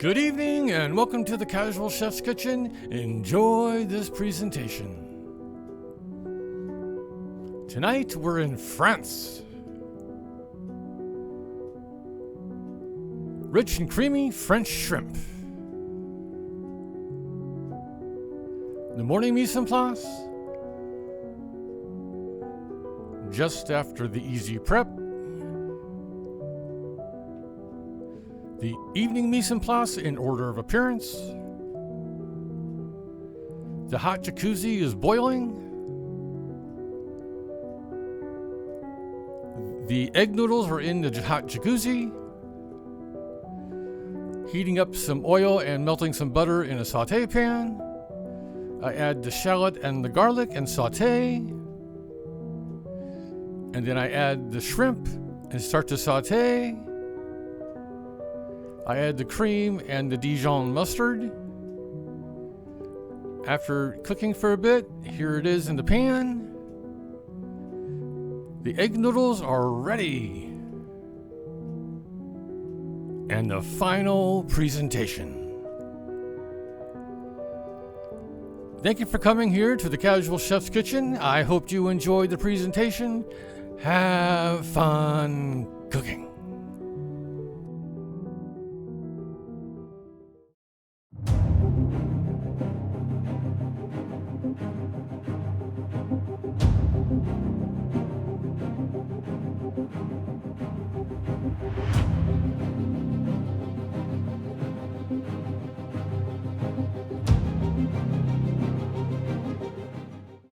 Good evening and welcome to the Casual Chef's Kitchen. Enjoy this presentation. Tonight we're in France. Rich and creamy French shrimp. The morning mise en place. Just after the easy prep. The evening mise en place in order of appearance. The hot jacuzzi is boiling. The egg noodles are in the hot jacuzzi. Heating up some oil and melting some butter in a saute pan. I add the shallot and the garlic and saute. And then I add the shrimp and start to saute. I add the cream and the Dijon mustard. After cooking for a bit, here it is in the pan. The egg noodles are ready. And the final presentation. Thank you for coming here to the Casual Chef's Kitchen. I hope you enjoyed the presentation. Have fun